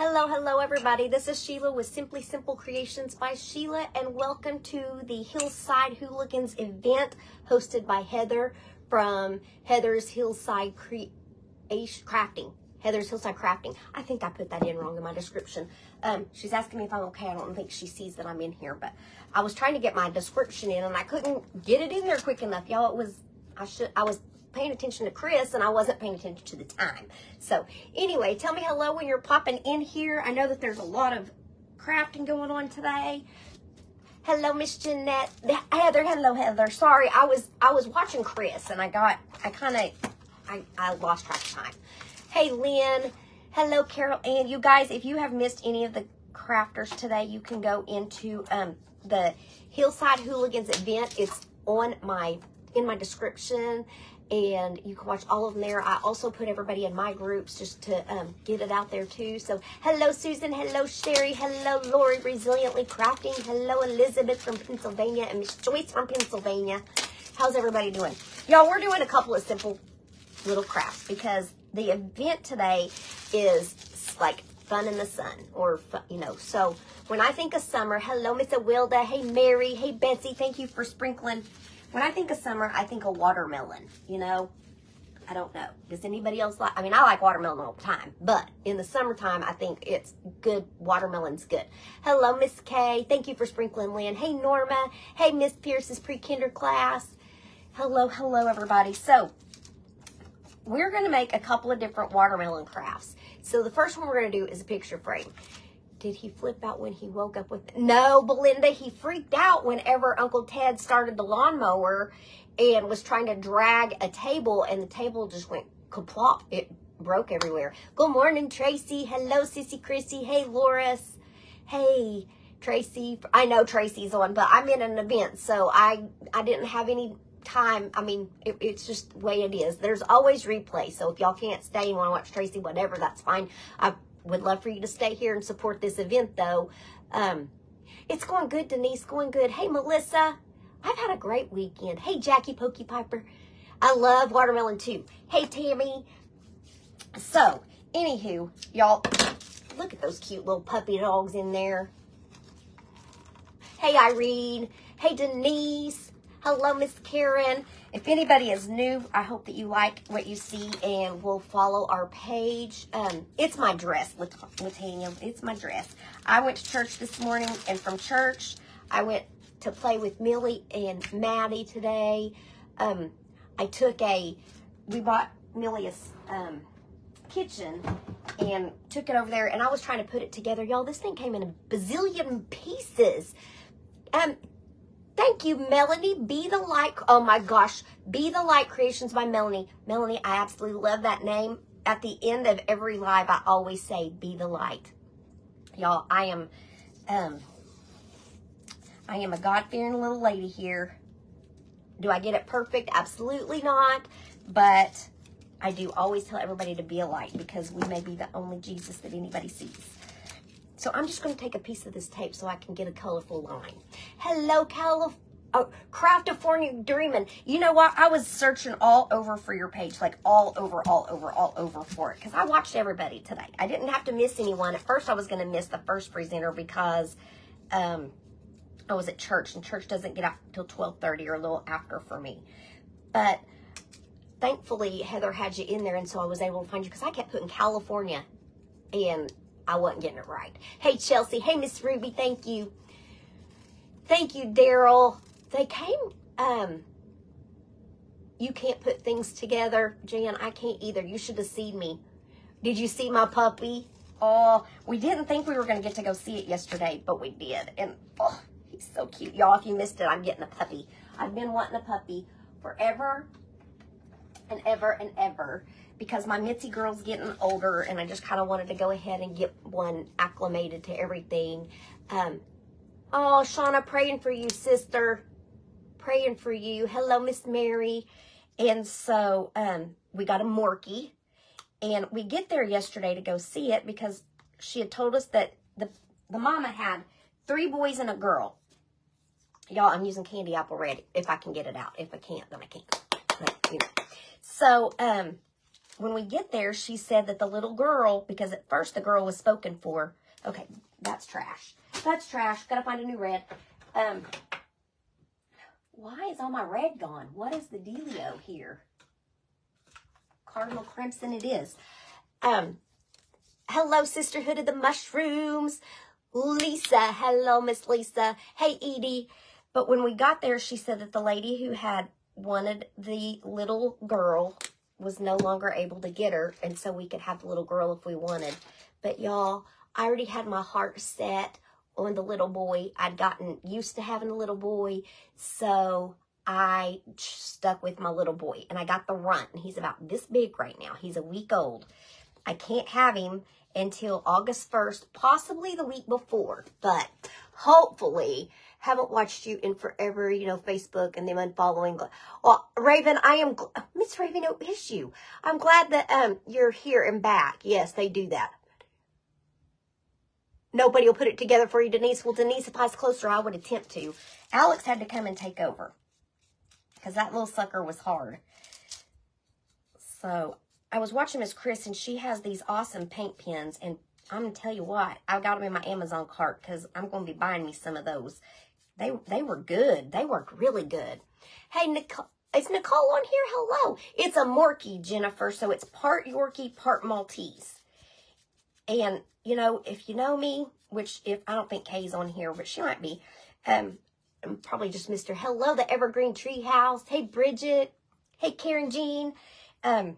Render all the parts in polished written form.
Hello, everybody. This is Sheila with Simply Simple Creations by Sheila, and welcome to the Hillside Hooligans event hosted by Heather from Heather's Hillside Crafting. Heather's Hillside Crafting. I think I put that in wrong in my description. She's asking me if I'm okay. I don't think she sees that I'm in here, but I was trying to get my description in, and I couldn't get it in there quick enough. Y'all, I was paying attention to Chris and I wasn't paying attention to the time. So anyway, tell me hello when you're popping in here. I know that there's a lot of crafting going on today. Hello, Miss Jeanette. Heather, hello, Heather. Sorry, I was watching Chris and I lost track of time. Hey, Lynn. Hello, Carol Ann. You guys, if you have missed any of the crafters today, you can go into the Hillside Hooligans event. It's in my description, and you can watch all of them there. I also put everybody in my groups just to get it out there too. So hello, Susan. Hello, Sherry. Hello, Lori, Resiliently Crafting. Hello, Elizabeth from Pennsylvania, and Miss Joyce from Pennsylvania. How's everybody doing? Y'all, we're doing a couple of simple little crafts because the event today is like fun in the sun, or so when I think of summer, hello, Miss Awilda. Hey, Mary. Hey, Betsy. Thank you for sprinkling. When I think of summer, I think of watermelon, I don't know. Does anybody else like? I mean, I like watermelon all the time, but in the summertime, I think it's good. Watermelon's good. Hello, Miss Kay. Thank you for sprinkling, Lynn. Hey, Norma. Hey, Miss Pierce's pre-kinder class. Hello, everybody. So we're going to make a couple of different watermelon crafts. So the first one we're going to do is a picture frame. Did he flip out when he woke up with... No, Belinda, he freaked out whenever Uncle Ted started the lawnmower and was trying to drag a table, and the table just went kaplop. It broke everywhere. Good morning, Tracy. Hello, Sissy Chrissy. Hey, Loris. Hey, Tracy. I know Tracy's on, but I'm in an event, so I didn't have any time. I mean, it's just the way it is. There's always replay, so if y'all can't stay and want to watch Tracy, whatever, that's fine. I would love for you to stay here and support this event, though. It's going good, Denise. Going good. Hey, Melissa. I've had a great weekend. Hey, Jackie Pokey Piper. I love watermelon, too. Hey, Tammy. So, anywho, y'all, look at those cute little puppy dogs in there. Hey, Irene. Hey, Denise. Hello, Miss Karen. If anybody is new, I hope that you like what you see and will follow our page. It's my dress, Latanya. It's my dress. I went to church this morning, and from church, I went to play with Millie and Maddie today. We bought Millie a kitchen and took it over there, and I was trying to put it together. Y'all, this thing came in a bazillion pieces. Thank you, Melanie. Be the Light. Oh my gosh. Be the Light Creations by Melanie. Melanie, I absolutely love that name. At the end of every live, I always say, be the light. Y'all, I am a God-fearing little lady here. Do I get it perfect? Absolutely not. But I do always tell everybody to be a light, because we may be the only Jesus that anybody sees. So I'm just going to take a piece of this tape so I can get a colorful line. Hello, Craftifornia Dreamin'. You know what? I was searching all over for your page, like all over for it, because I watched everybody today. I didn't have to miss anyone. At first, I was going to miss the first presenter because I was at church, and church doesn't get out until 12:30 or a little after for me. But thankfully, Heather had you in there, and so I was able to find you, because I kept putting California, and I wasn't getting it right. Hey, Chelsea. Hey, Miss Ruby. Thank you. Thank you, Daryl. They came, you can't put things together. Jan, I can't either. You should have seen me. Did you see my puppy? Oh, we didn't think we were going to get to go see it yesterday, but we did. And, oh, he's so cute. Y'all, if you missed it, I'm getting a puppy. I've been wanting a puppy forever and ever and ever, because my Mitzi girl's getting older, and I just kind of wanted to go ahead and get one acclimated to everything. Oh, Shauna, praying for you, sister. Praying for you. Hello, Miss Mary. And so we got a Morkie, and we get there yesterday to go see it because she had told us that the mama had 3 boys and a girl. Y'all, I'm using candy apple red if I can get it out. If I can't, then I can't. But, So when we get there, she said that the little girl, because at first the girl was spoken for. Okay, that's trash. That's trash. Gotta find a new red. Why is all my red gone? What is the dealio here? Cardinal Crimson it is. Hello, Sisterhood of the Mushrooms. Lisa. Hello, Miss Lisa. Hey, Edie. But when we got there, she said that the lady who had wanted the little girl was no longer able to get her, and so we could have the little girl if we wanted. But y'all, I already had my heart set on the little boy. I'd gotten used to having a little boy, so I stuck with my little boy, and I got the runt, and he's about this big right now. He's a week old. I can't have him until August 1st, possibly the week before, but hopefully. Haven't watched you in forever, you know, Facebook and them unfollowing. Well, Raven, I am, Miss Raven, who is you? I'm glad that you're here and back. Yes, they do that. Nobody will put it together for you, Denise. Well, Denise, if I was closer, I would attempt to. Alex had to come and take over because that little sucker was hard. So I was watching Miss Chris, and she has these awesome paint pens, and I'm going to tell you what, I got them in my Amazon cart because I'm going to be buying me some of those. They were good. They worked really good. Hey, Nicole, is Nicole on here? Hello. It's a Morkie, Jennifer, so it's part Yorkie, part Maltese. And, you know, if you know me, which if I don't think Kay's on here, but she might be, I'm probably just missed her. Hello, the Evergreen Treehouse. Hey, Bridget. Hey, Karen Jean. I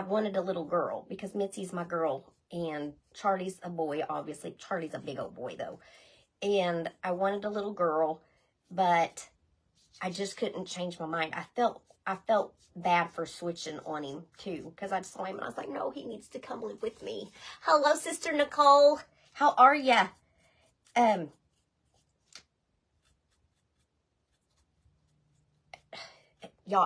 wanted a little girl because Mitzi's my girl, and Charlie's a boy, obviously. Charlie's a big old boy, though. And I wanted a little girl, but I just couldn't change my mind. I felt bad for switching on him, too, because I saw him, and I was like, no, he needs to come live with me. Hello, Sister Nicole. How are ya? Y'all,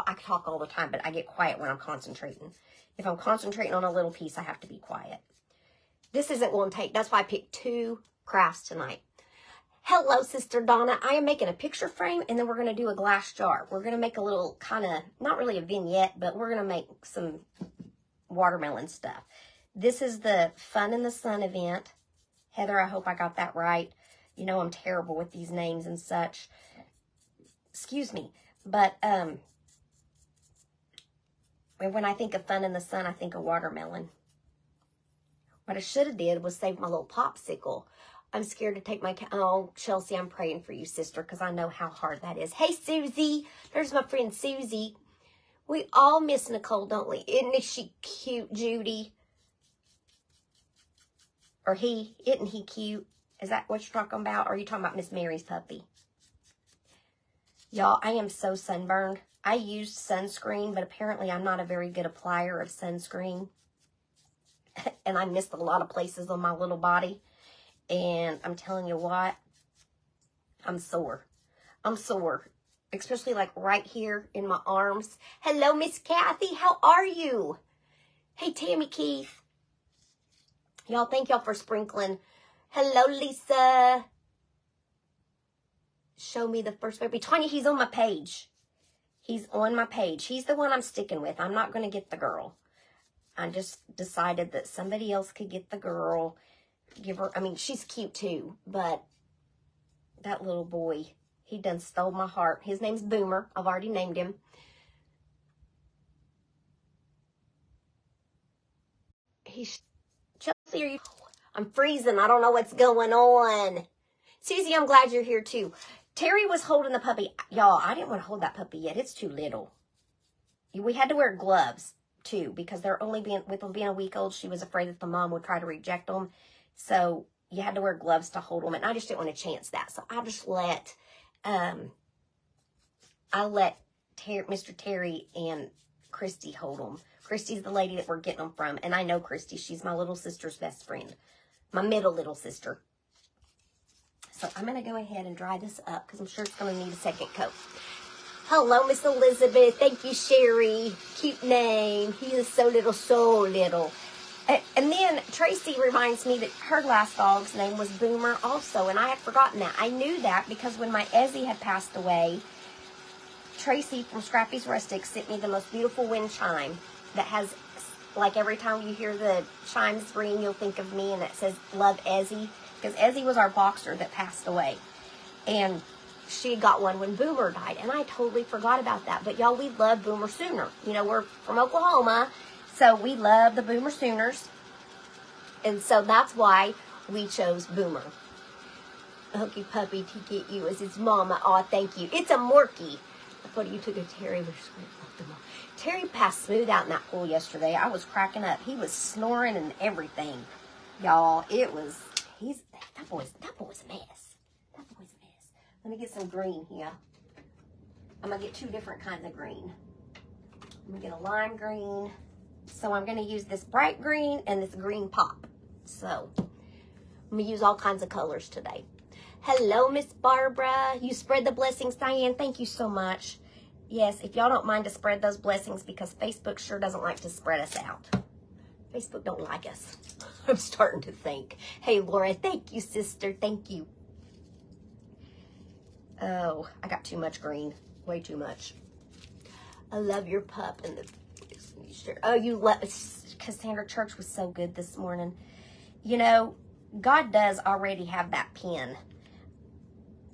I talk all the time, but I get quiet when I'm concentrating. If I'm concentrating on a little piece, I have to be quiet. This isn't going to take, that's why I picked 2 crafts tonight. Hello, Sister Donna. I am making a picture frame, and then we're going to do a glass jar. We're going to make a little kind of, not really a vignette, but we're going to make some watermelon stuff. This is the Fun in the Sun event. Heather, I hope I got that right. You know I'm terrible with these names and such. Excuse me. But when I think of Fun in the Sun, I think of watermelon. What I should have did was save my little popsicle. I'm scared to take my, oh, Chelsea, I'm praying for you, sister, because I know how hard that is. Hey, Susie. There's my friend Susie. We all miss Nicole, don't we? Isn't she cute, Judy? Or he, isn't he cute? Is that what you're talking about? Or are you talking about Miss Mary's puppy? Y'all, I am so sunburned. I used sunscreen, but apparently I'm not a very good applier of sunscreen. And I missed a lot of places on my little body. And I'm telling you what, I'm sore. I'm sore. Especially like right here in my arms. Hello, Miss Kathy. How are you? Hey, Tammy Keith. Y'all, thank y'all for sprinkling. Hello, Lisa. Show me the first baby. Tanya, he's on my page. He's on my page. He's the one I'm sticking with. I'm not going to get the girl. I just decided that somebody else could get the girl. Give her, I mean, she's cute too, but that little boy, he done stole my heart. His name's Boomer. I've already named him. Chelsea, are you? I'm freezing. I don't know what's going on. Susie, I'm glad you're here too. Terry was holding the puppy. Y'all, I didn't want to hold that puppy yet. It's too little. We had to wear gloves too because they're only with them being a week old. She was afraid that the mom would try to reject them. So you had to wear gloves to hold them, and I just didn't want to chance that. So I just let, Mr. Terry and Christy hold them. Christy's the lady that we're getting them from, and I know Christy. She's my little sister's best friend, my middle little sister. So I'm going to go ahead and dry this up because I'm sure it's going to need a second coat. Hello, Miss Elizabeth. Thank you, Sherry. Cute name. He is so little, so little. And then Tracy reminds me that her last dog's name was Boomer also, and I had forgotten that. I knew that because when my Ezzy had passed away, Tracy from Scrappy's Rustic sent me the most beautiful wind chime that has like every time you hear the chimes ring, you'll think of me, and it says, love Ezzy. Because Ezzy was our boxer that passed away. And she got one when Boomer died. And I totally forgot about that. But y'all, we love Boomer Sooner. You know, we're from Oklahoma, so we love the Boomer Sooners. And so that's why we chose Boomer. Hooky puppy to get you as his mama. Aw, thank you. It's a Morky. I thought you took a Terry. Terry passed smooth out in that pool yesterday. I was cracking up. He was snoring and everything. Y'all, it was, that boy's a mess. That boy's a mess. Let me get some green here. I'm going to get two different kinds of green. I'm going to get a lime green. So I'm going to use this bright green and this green pop. So I'm going to use all kinds of colors today. Hello, Miss Barbara. You spread the blessings, Diane. Thank you so much. Yes, if y'all don't mind to spread those blessings, because Facebook sure doesn't like to spread us out. Facebook don't like us. I'm starting to think. Hey, Laura, thank you, sister. Thank you. Oh, I got too much green. Way too much. I love your pup. And oh, you love... Cassandra Church was so good this morning. You know, God does already have that pen.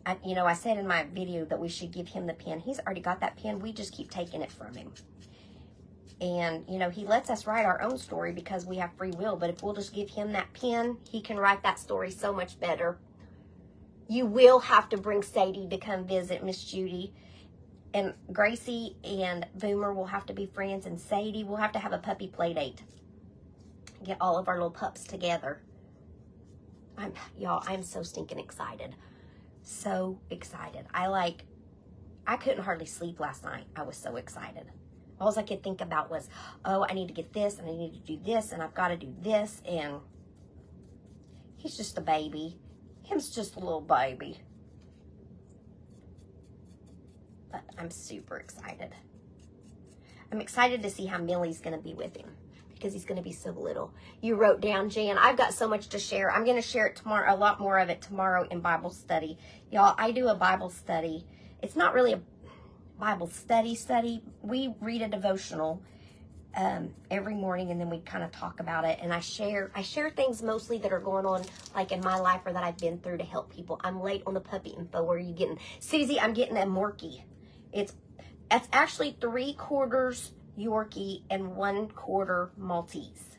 I said in my video that we should give him the pen. He's already got that pen. We just keep taking it from him. And, he lets us write our own story because we have free will. But if we'll just give him that pen, he can write that story so much better. You will have to bring Sadie to come visit, Miss Judy. And Gracie and Boomer will have to be friends. And Sadie will have to have a puppy play date. Get all of our little pups together. I'm so stinking excited. So excited. I couldn't hardly sleep last night. I was so excited. All I could think about was, oh, I need to get this, and I need to do this, and I've got to do this, and he's just a baby. Him's just a little baby. But I'm super excited. I'm excited to see how Millie's going to be with him, because he's going to be so little. You wrote down, Jan. I've got so much to share. I'm going to share it tomorrow, a lot more of it tomorrow in Bible study. Y'all, I do a Bible study. It's not really a Bible study. We read a devotional every morning, and then we kind of talk about it. And I share things mostly that are going on, like in my life, or that I've been through to help people. I'm late on the puppy info. Where are you getting? Susie, I'm getting a Morky. That's actually 3/4 Yorkie and 1/4 Maltese.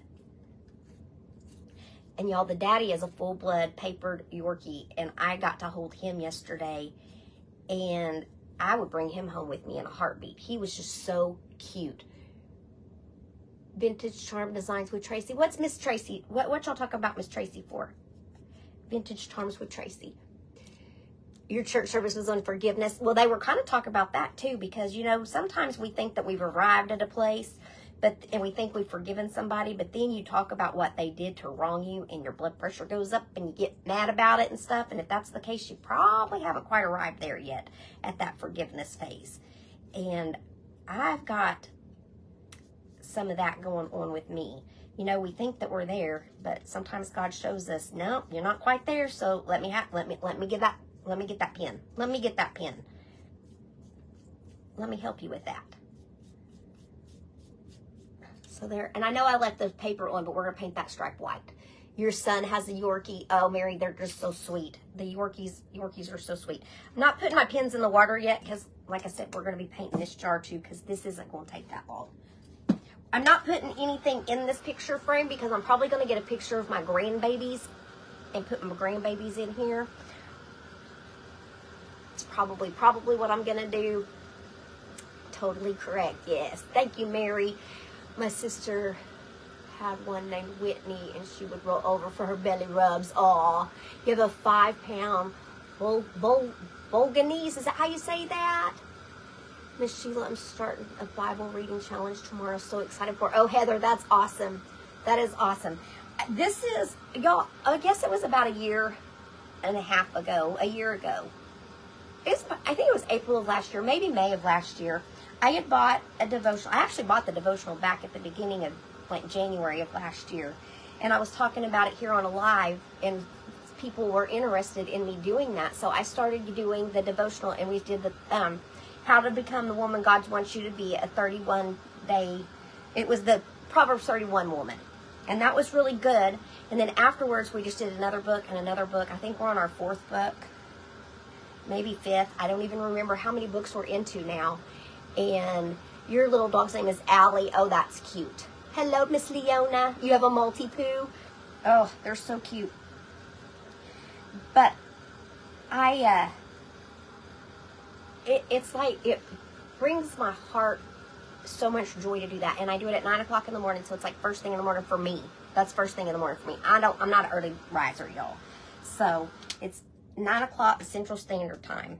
And y'all, the daddy is a full-blood papered Yorkie, and I got to hold him yesterday, and I would bring him home with me in a heartbeat. He was just so cute. Vintage Charm Designs with Tracy. What's Miss Tracy? What y'all talk about Miss Tracy for? Vintage Charms with Tracy. Your church service was on forgiveness. Well, they were kind of talking about that too, because, sometimes we think that we've arrived at a place, and we think we've forgiven somebody, but then you talk about what they did to wrong you, and your blood pressure goes up, and you get mad about it and stuff. And if that's the case, you probably haven't quite arrived there yet at that forgiveness phase. And I've got some of that going on with me. We think that we're there, but sometimes God shows us, no, you're not quite there. So let me get that pen. Let me get that pen. Let me help you with that. So there, and I know I left the paper on, but we're going to paint that stripe white. Your son has a Yorkie. Oh, Mary, they're just so sweet. The Yorkies are so sweet. I'm not putting my pins in the water yet because, like I said, we're going to be painting this jar too, because this isn't going to take that long. I'm not putting anything in this picture frame because I'm probably going to get a picture of my grandbabies and put my grandbabies in here. It's probably what I'm going to do. Totally correct, yes. Thank you, Mary. My sister had one named Whitney, and she would roll over for her belly rubs. Aw, you have a 5-pound Bolganese. Is that how you say that? Miss Sheila, I'm starting a Bible reading challenge tomorrow. So excited for it. Oh, Heather, that's awesome. That is awesome. This is, y'all, I guess it was about a year ago. I think it was April of last year, maybe May of last year. I had bought a devotional. I actually bought the devotional back at the beginning of January of last year. And I was talking about it here on a live, and people were interested in me doing that. So I started doing the devotional, and we did the How to Become the Woman God Wants You to Be, a 31-day. It was the Proverbs 31 woman. And that was really good. And then afterwards, we just did another book and another book. I think we're on our 4th book, maybe 5th. I don't even remember how many books we're into now. And your little dog's name is Allie. Oh, that's cute. Hello, Miss Leona. You have a Maltipoo. Oh, they're so cute. But it's like, it brings my heart so much joy to do that. And I do it at 9 o'clock in the morning, so it's like first thing in the morning for me. That's first thing in the morning for me. I'm not an early riser, y'all. So it's 9 o'clock Central Standard Time.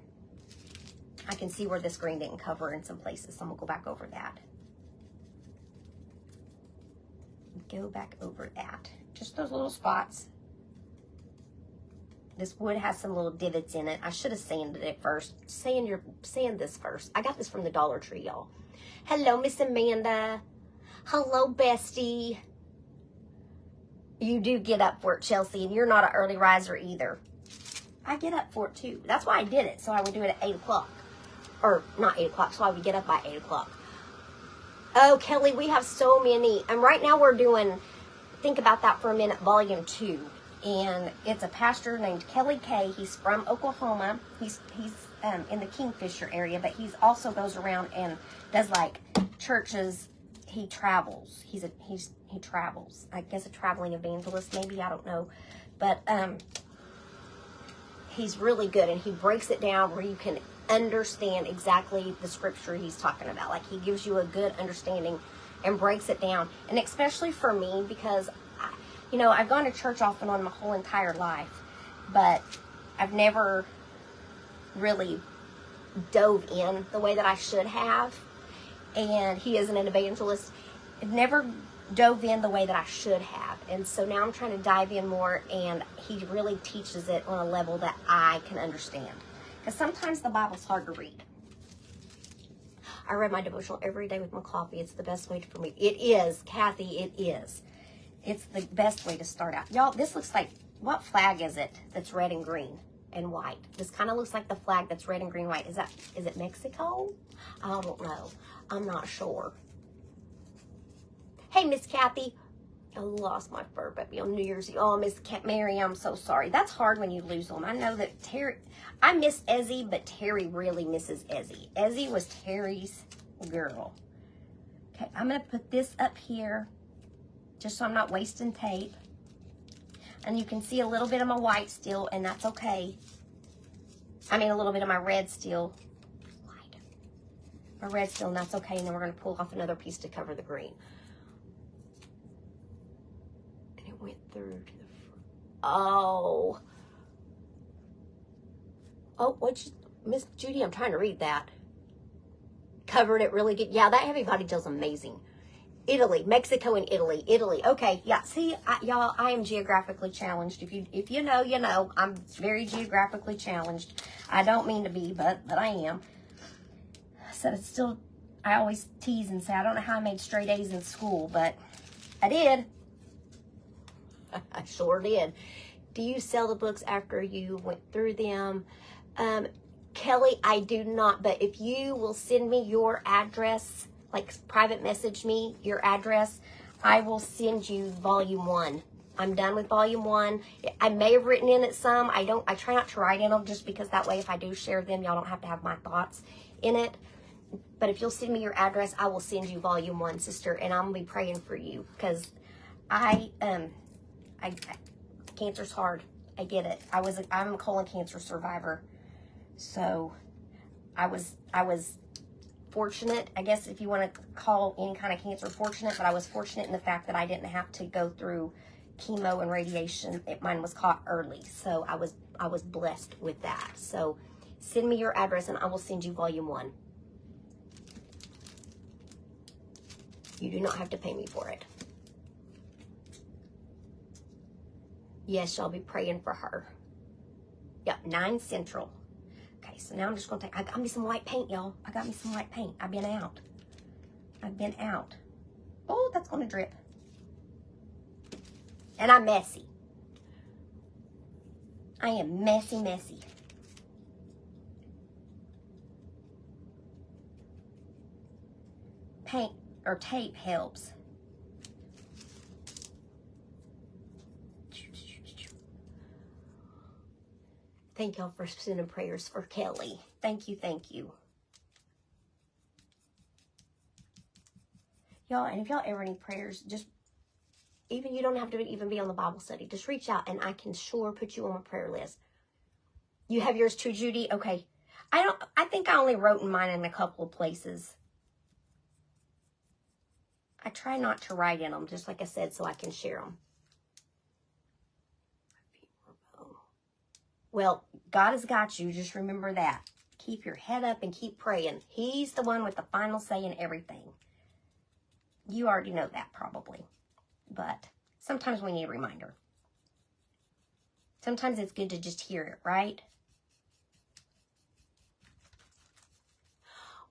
I can see where this green didn't cover in some places, so I'm gonna go back over that. Go back over that. Just those little spots. This wood has some little divots in it. I should have sanded it first. Sand this first. I got this from the Dollar Tree, y'all. Hello, Miss Amanda. Hello, bestie. You do get up for it, Chelsea, and you're not an early riser either. I get up for it too. That's why I did it, so I would do it at 8 o'clock. Or not 8 o'clock, so I would get up by 8 o'clock. Oh, Kelly, we have so many. And right now we're doing, think about that for a minute, volume 2. And it's a pastor named Kelly Kay. He's from Oklahoma. He's in the Kingfisher area, but he's also goes around and does like churches. He travels. He travels. I guess a traveling evangelist, maybe, I don't know. But he's really good, and he breaks it down where you can understand exactly the scripture he's talking about. Like, he gives you a good understanding and breaks it down. And especially for me, because I've gone to church off and on my whole entire life, but I've never really dove in the way that I should have. And he isn't an evangelist. I've never dove in the way that I should have. And so now I'm trying to dive in more, and he really teaches it on a level that I can understand. Because sometimes the Bible's hard to read. I read my devotional every day with my coffee. It's the best way for me. It is, Kathy, it is. It's the best way to start out. Y'all, this looks like, what flag is it that's red and green and white? This kind of looks like the flag that's red and green and white. Is it Mexico? I don't know. I'm not sure. Hey, Miss Kathy. I lost my fur baby on New Year's Eve. Oh, Miss Mary, I'm so sorry. That's hard when you lose them. I know that Terry, I miss Ezzy, but Terry really misses Ezzy. Ezzy was Terry's girl. Okay, I'm going to put this up here, just so I'm not wasting tape. And you can see a little bit of my white still, and that's okay. I mean, a little bit of my red still. My red still, and that's okay. And then we're going to pull off another piece to cover the green. And it went through to the front. Oh. Oh, Miss Judy, I'm trying to read that. Covered it really good. Yeah, that heavy body gel's amazing. Italy, Mexico and Italy. Okay, yeah. See, y'all, I am geographically challenged. If you know, you know. I'm very geographically challenged. I don't mean to be, but I am. So it's still, I always tease and say, I don't know how I made straight A's in school, but I did. I sure did. Do you sell the books after you went through them? Kelly, I do not, but if you will send me your address, like private message me your address, I will send you volume 1. I'm done with volume 1. I may have written in it some. I try not to write in them, just because that way if I do share them, y'all don't have to have my thoughts in it. But if you'll send me your address, I will send you volume 1, sister, and I'm gonna be praying for you, because cancer's hard. I get it. I'm a colon cancer survivor. So I was fortunate, I guess, if you want to call any kind of cancer fortunate, but I was fortunate in the fact that I didn't have to go through chemo and radiation. Mine was caught early. So I was blessed with that. So send me your address and I will send you volume 1. You do not have to pay me for it. Yes, y'all be praying for her. Yep, 9 Central. Okay, so now I'm just going to I got me some white paint, y'all. I got me some white paint. I've been out. Oh, that's going to drip. And I'm messy. I am messy. Paint or tape helps. Thank y'all for sending prayers for Kelly. Thank you, thank you. Y'all, and if y'all ever need prayers, just, even you don't have to even be on the Bible study. Just reach out and I can sure put you on my prayer list. You have yours too, Judy? Okay. I think I only wrote in mine in a couple of places. I try not to write in them, just like I said, so I can share them. Well, God has got you. Just remember that. Keep your head up and keep praying. He's the one with the final say in everything. You already know that probably. But sometimes we need a reminder. Sometimes it's good to just hear it, right?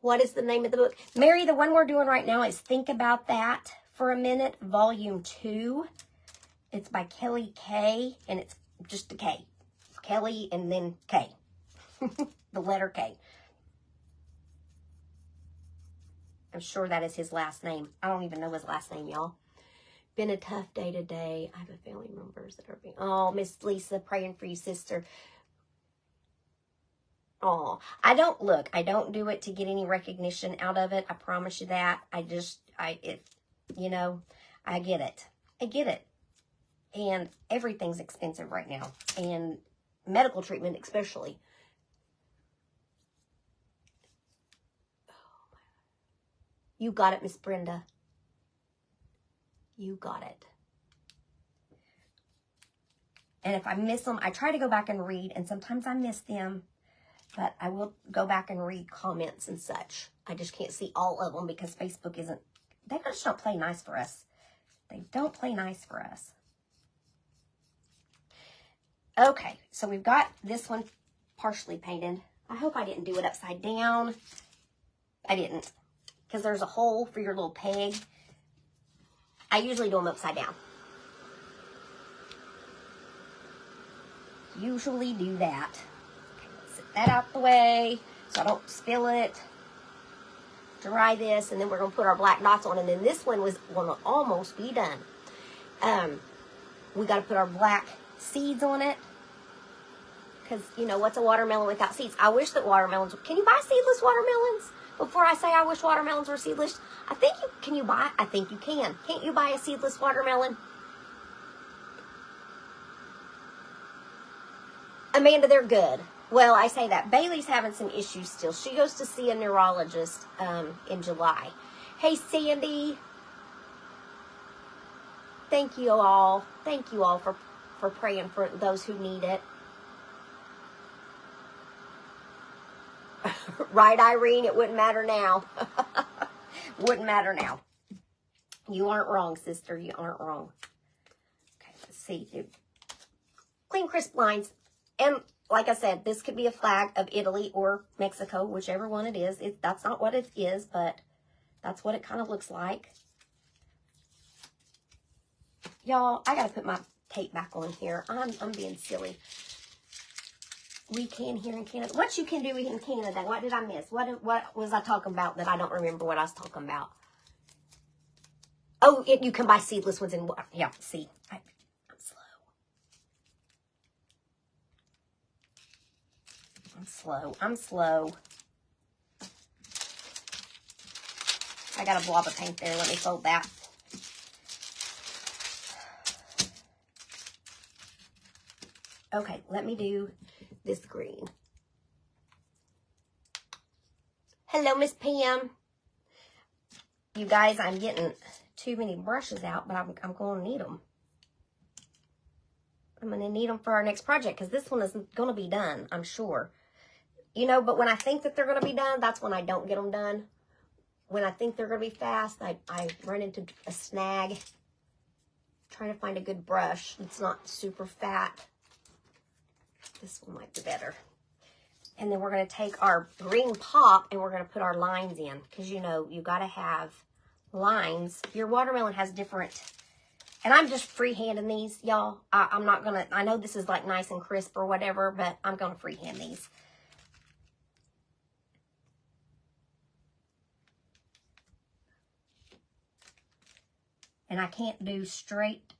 What is the name of the book? Mary, the one we're doing right now is Think About That for a Minute, Volume 2. It's by Kelly K, and it's just a K. Kelly and then K. The letter K. I'm sure that is his last name. I don't even know his last name, y'all. Been a tough day today. I have a family members that are being... Oh, Miss Lisa, praying for you, sister. Oh, I don't do it to get any recognition out of it. I promise you that. I get it. I get it. And everything's expensive right now. And medical treatment especially. You got it, Miss Brenda. You got it. And if I miss them, I try to go back and read. And sometimes I miss them. But I will go back and read comments and such. I just can't see all of them because Facebook isn't... They just don't play nice for us. They don't play nice for us. Okay, so we've got this one partially painted. I hope I didn't do it upside down. I didn't. Because there's a hole for your little peg. I usually do them upside down. Usually do that. Set that out the way so I don't spill it. Dry this, and then we're going to put our black dots on. And then this one was going to almost be done. We got to put our black seeds on it. Because, you know, what's a watermelon without seeds? I wish that watermelons... Can you buy seedless watermelons? Before I say I wish watermelons were seedless, I think you... Can you buy... I think you can. Can't you buy a seedless watermelon? Amanda, they're good. Well, I say that. Bailey's having some issues still. She goes to see a neurologist in July. Hey, Sandy. Thank you all. Thank you all for praying for those who need it. Right, Irene? It wouldn't matter now. Wouldn't matter now. You aren't wrong, sister. You aren't wrong. Okay, let's see. Clean, crisp lines. And like I said, this could be a flag of Italy or Mexico, whichever one it is. That's not what it is, but that's what it kind of looks like. Y'all, I got to put my tape back on here. I'm being silly. We can here in Canada. What you can do in Canada? What did I miss? What was I talking about that I don't remember what I was talking about? Oh, you can buy seedless ones in... Yeah, see. I'm slow. I'm slow. I got a blob of paint there. Let me fold that. Okay, let me do this green. Hello, Miss Pam. You guys, I'm getting too many brushes out, but I'm going to need them. I'm going to need them for our next project because this one is going to be done, I'm sure. You know, but when I think that they're going to be done, that's when I don't get them done. When I think they're going to be fast, I run into a snag. Trying to find a good brush that's not super fat. This one might be better. And then we're going to take our green pop and we're going to put our lines in. Because, you know, you got to have lines. Your watermelon has different... And I'm just freehanding these, y'all. I'm not going to... I know this is like nice and crisp or whatever, but I'm going to freehand these. And I can't do straight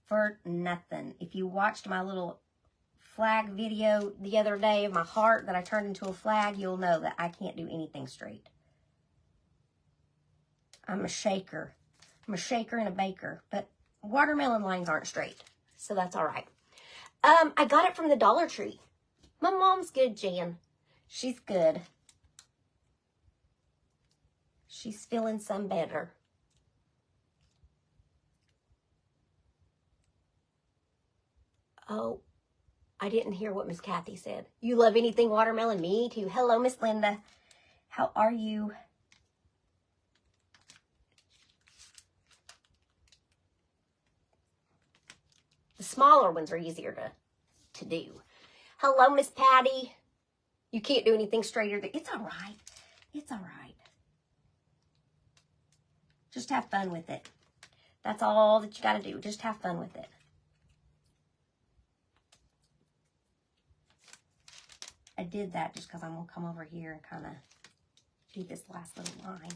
for nothing. If you watched my little flag video the other day of my heart that I turned into a flag, you'll know that I can't do anything straight. I'm a shaker. I'm a shaker and a baker, but watermelon lines aren't straight, so that's all right. I got it from the Dollar Tree. My mom's good, Jan. She's good. She's feeling some better. Oh, I didn't hear what Miss Kathy said. You love anything watermelon? Me too. Hello, Miss Linda. How are you? The smaller ones are easier to do. Hello, Miss Patty. You can't do anything straighter. It's all right. It's all right. Just have fun with it. That's all that you got to do. Just have fun with it. I did that just because I'm going to come over here and kind of do this last little line.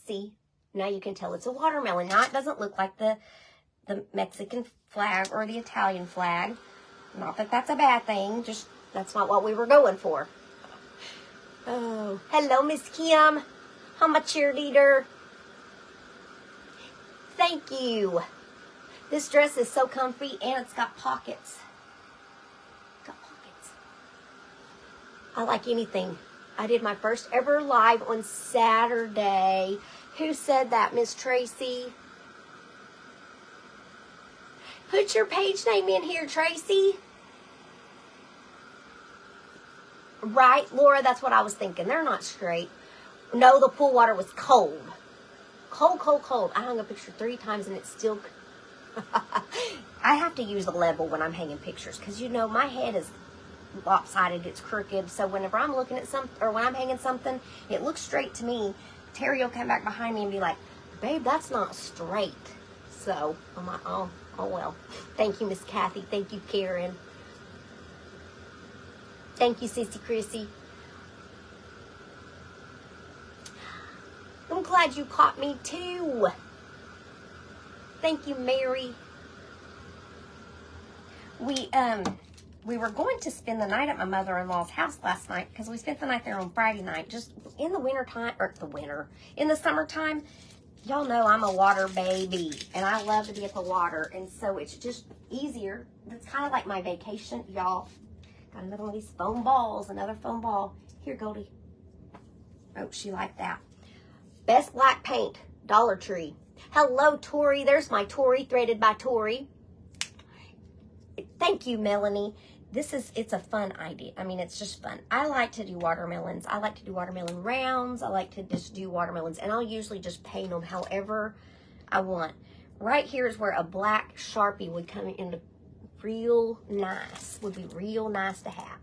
See? Now you can tell it's a watermelon. Now it doesn't look like the Mexican flag or the Italian flag. Not that that's a bad thing. Just that's not what we were going for. Oh, hello, Miss Kim. I'm a cheerleader. Thank you. This dress is so comfy and it's got pockets. Got pockets. I like anything. I did my first ever live on Saturday. Who said that, Miss Tracy? Put your page name in here, Tracy. Right, Laura, that's what I was thinking. They're not straight. No, the pool water was cold. Cold, cold, cold. I hung a picture 3 times and it's still... I have to use a level when I'm hanging pictures because, you know, my head is lopsided. It's crooked. So whenever I'm looking at something or when I'm hanging something, it looks straight to me. Terry will come back behind me and be like, babe, that's not straight. So I'm like, oh well. Thank you, Miss Kathy. Thank you, Karen. Thank you, Sissy Chrissy. I'm glad you caught me too. Thank you, Mary. We were going to spend the night at my mother-in-law's house last night because we spent the night there on Friday night. Just in the winter time, or in the summertime, y'all know I'm a water baby and I love to be at the water. And so it's just easier. It's kind of like my vacation, y'all. Got another one of these foam balls, another foam ball. Here, Goldie. Oh, she liked that. Best black paint, Dollar Tree. Hello, Tori. There's my Tori, threaded by Tori. Thank you, Melanie. It's a fun idea. I mean, it's just fun. I like to do watermelons. I like to do watermelon rounds. I like to just do watermelons. And I'll usually just paint them however I want. Right here is where a black Sharpie would come into real nice. Would be real nice to have.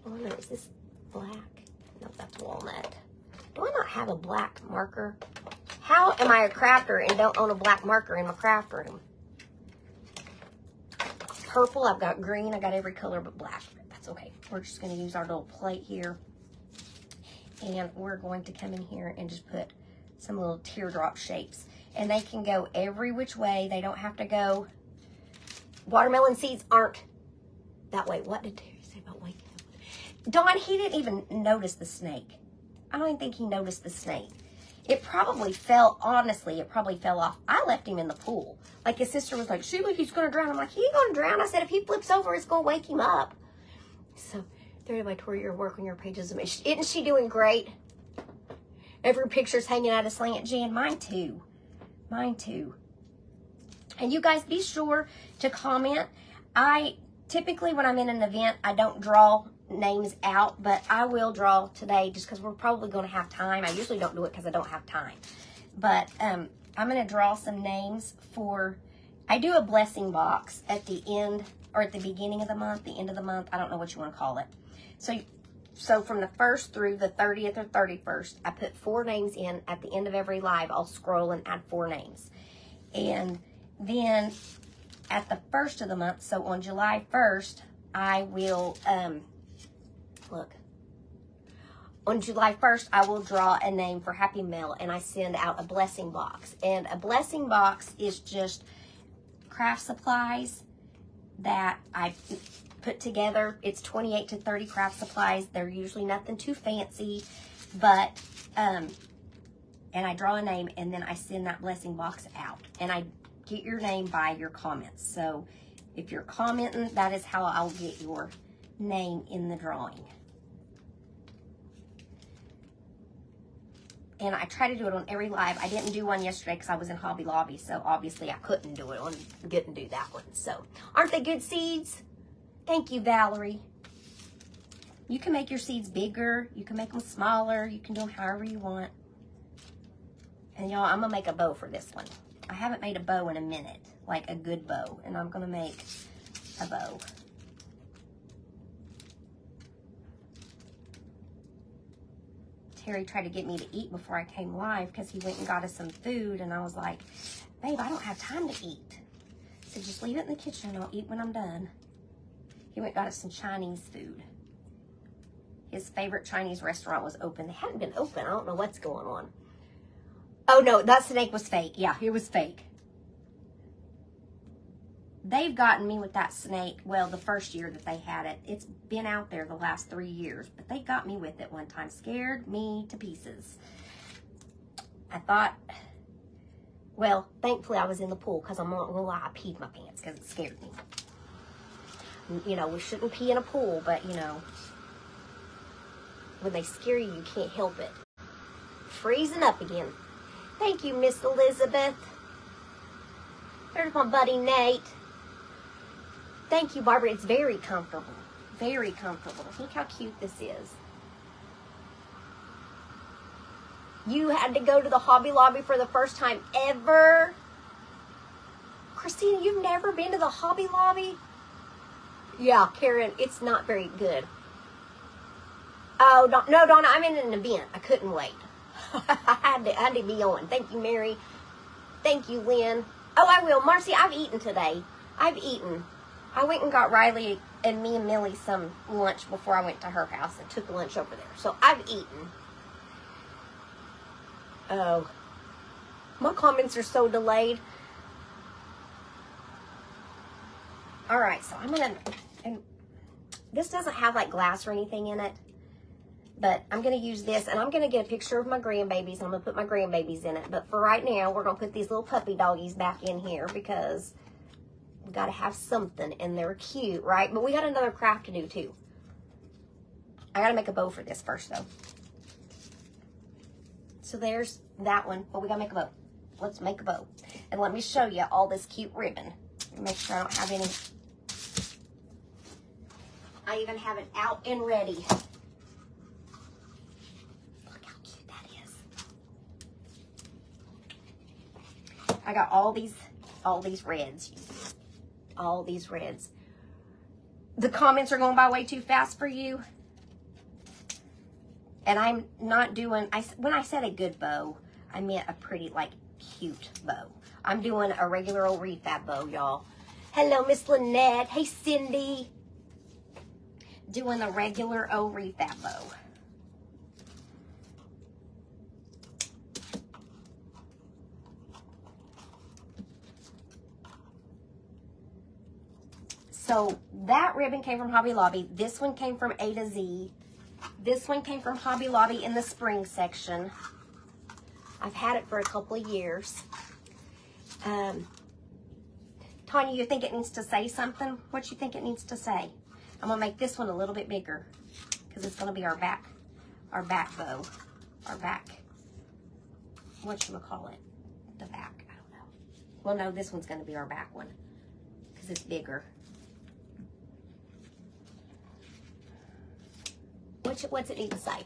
Oh, no, is this black? No, that's walnut. Do I not have a black marker? How am I a crafter and don't own a black marker in my craft room? Purple, I've got green, I got every color but black. That's okay. We're just going to use our little plate here. And we're going to come in here and just put some little teardrop shapes. And they can go every which way. They don't have to go. Watermelon seeds aren't that way. What did Terry say about waking up? Dawn, he didn't even notice the snake. I don't even think he noticed the snake. It probably fell, honestly, it probably fell off. I left him in the pool. Like his sister was like, Sheila, he's going to drown. I'm like, he ain't going to drown. I said, if he flips over, it's going to wake him up. So, there by Tori, your work on your pages. Isn't she doing great? Every picture's hanging out of slant. Jan, mine too. Mine too. And you guys be sure to comment. Typically when I'm in an event, I don't draw names out, but I will draw today just because we're probably going to have time. I usually don't do it because I don't have time. But I'm going to draw some names for, I do a blessing box at the end or at the beginning of the month, the end of the month. I don't know what you want to call it. So from the 1st through the 30th or 31st, I put 4 names in. At the end of every live, I'll scroll and add 4 names. And then at the 1st of the month, so on July 1st, I will, look, on July 1st, I will draw a name for Happy Mail, and I send out a blessing box. And a blessing box is just craft supplies that I put together. It's 28 to 30 craft supplies. They're usually nothing too fancy, but, and I draw a name, and then I send that blessing box out. And I get your name by your comments. So if you're commenting, that is how I'll get your name in the drawing. And I try to do it on every live. I didn't do one yesterday because I was in Hobby Lobby, so obviously I couldn't do it on, couldn't do that one. So, aren't they good seeds? Thank you, Valerie. You can make your seeds bigger. You can make them smaller. You can do them however you want. And y'all, I'm gonna make a bow for this one. I haven't made a bow in a minute, like a good bow, and I'm gonna make a bow. Terry tried to get me to eat before I came live because he went and got us some food, and I was like, babe, I don't have time to eat. So just leave it in the kitchen and I'll eat when I'm done. He went and got us some Chinese food. His favorite Chinese restaurant was open. They hadn't been open. I don't know what's going on. Oh no, that snake was fake. Yeah, it was fake. They've gotten me with that snake, well, the first year that they had it. It's been out there the last 3 years, but they got me with it one time. Scared me to pieces. I thought, well, thankfully I was in the pool because I'm not gonna lie, I peed my pants because it scared me. You know, we shouldn't pee in a pool, but you know, when they scare you, you can't help it. Freezing up again. Thank you, Miss Elizabeth. There's my buddy Nate. Thank you, Barbara. It's very comfortable. Very comfortable. Look how cute this is. You had to go to the Hobby Lobby for the first time ever? Christina, you've never been to the Hobby Lobby? Yeah, Karen, it's not very good. Oh, no, Donna, I'm in an event. I couldn't wait. I had to be on. Thank you, Mary. Thank you, Lynn. Oh, I will. Marcy, I've eaten today. I've eaten. I went and got Riley and me and Millie some lunch before I went to her house and took lunch over there. So I've eaten. Oh. My comments are so delayed. All right, so I'm going to, and this doesn't have like glass or anything in it, but I'm going to use this, and I'm going to get a picture of my grandbabies. I'm going to put my grandbabies in it. But for right now, we're going to put these little puppy doggies back in here because we got to have something, and they're cute, right? But we got another craft to do, too. I got to make a bow for this first, though. So there's that one, but we got to make a bow. Let's make a bow. And let me show you all this cute ribbon. Make sure I don't have any. I even have it out and ready. Look how cute that is. I got all these reds. All these reds. The comments are going by way too fast for you. And I'm not doing, when I said a good bow, I meant a pretty, like, cute bow. I'm doing a regular old refab bow, y'all. Hello, Miss Lynette. Hey, Cindy. Doing a regular old refab bow. So that ribbon came from Hobby Lobby. This one came from A to Z. This one came from Hobby Lobby in the spring section. I've had it for a couple of years. Tanya, you think it needs to say something? What you think it needs to say? I'm gonna make this one a little bit bigger because it's gonna be our back bow, our back. Whatchamacallit? The back. I don't know. Well, no, this one's gonna be our back one because it's bigger. What's it need to say?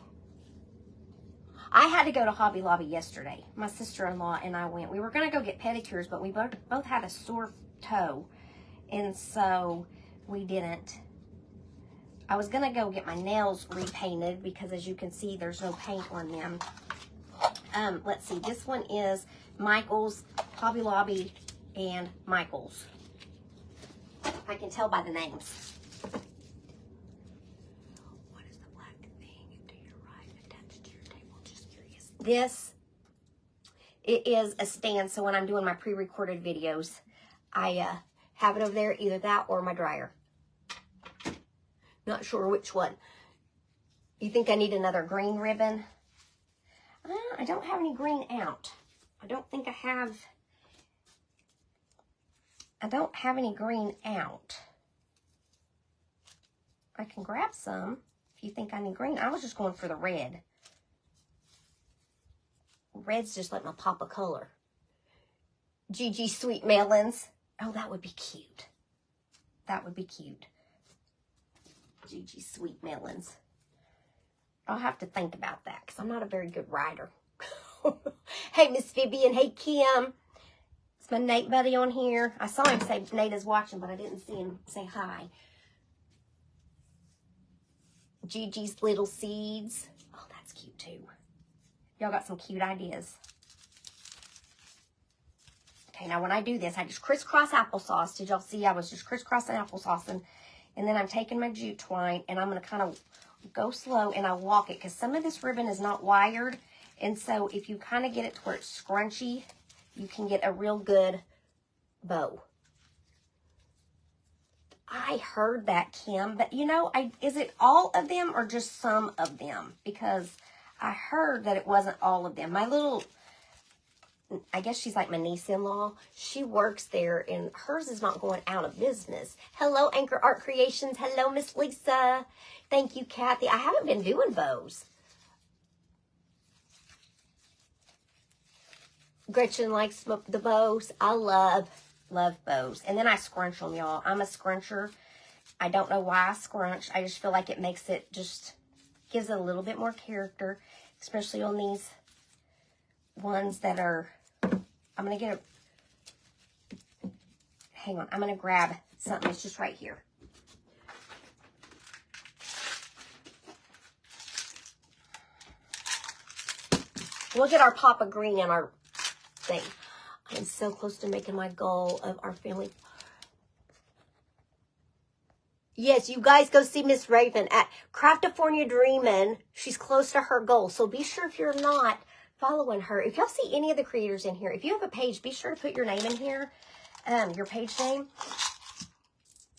I had to go to Hobby Lobby yesterday. My sister-in-law and I went. We were going to go get pedicures, but we both had a sore toe, and so we didn't. I was going to go get my nails repainted because, as you can see, there's no paint on them. Let's see. This one is Michael's, Hobby Lobby, and Michael's. I can tell by the names. This, it is a stand, so when I'm doing my pre-recorded videos, I have it over there, either that or my dryer. Not sure which one. You think I need another green ribbon? I don't have any green out. I don't have any green out. I can grab some if you think I need green. I was just going for the red. Red's just like my pop of color. Gigi Sweet Melons. Oh, that would be cute. That would be cute. Gigi Sweet Melons. I'll have to think about that because I'm not a very good writer. Hey, Miss Vivian. Hey, Kim. It's my Nate buddy on here. I saw him say Nate is watching, but I didn't see him say hi. Gigi's Little Seeds. Oh, that's cute too. Y'all got some cute ideas. Okay, now when I do this, I just crisscross applesauce. Did y'all see I was just crisscrossing applesauce? And then I'm taking my jute twine and I'm going to kind of go slow and I walk it because some of this ribbon is not wired. And so if you kind of get it to where it's scrunchy, you can get a real good bow. I heard that, Kim, but you know, is it all of them or just some of them? Because I heard that it wasn't all of them. My little, I guess she's like my niece-in-law. She works there and hers is not going out of business. Hello, Anchor Art Creations. Hello, Miss Lisa. Thank you, Kathy. I haven't been doing bows. Gretchen likes the bows. I love bows. And then I scrunch them, y'all. I'm a scruncher. I don't know why I scrunch. I just feel like it makes it just, gives it a little bit more character, especially on these ones that are, I'm going to get a, hang on. I'm going to grab something. It's just right here. Look at our Papa Green and our thing. I'm so close to making my goal of our family. Yes, you guys go see Miss Raven at Craftifornia Dreamin'. She's close to her goal. So be sure if you're not following her, if y'all see any of the creators in here, if you have a page, be sure to put your name in here, your page name.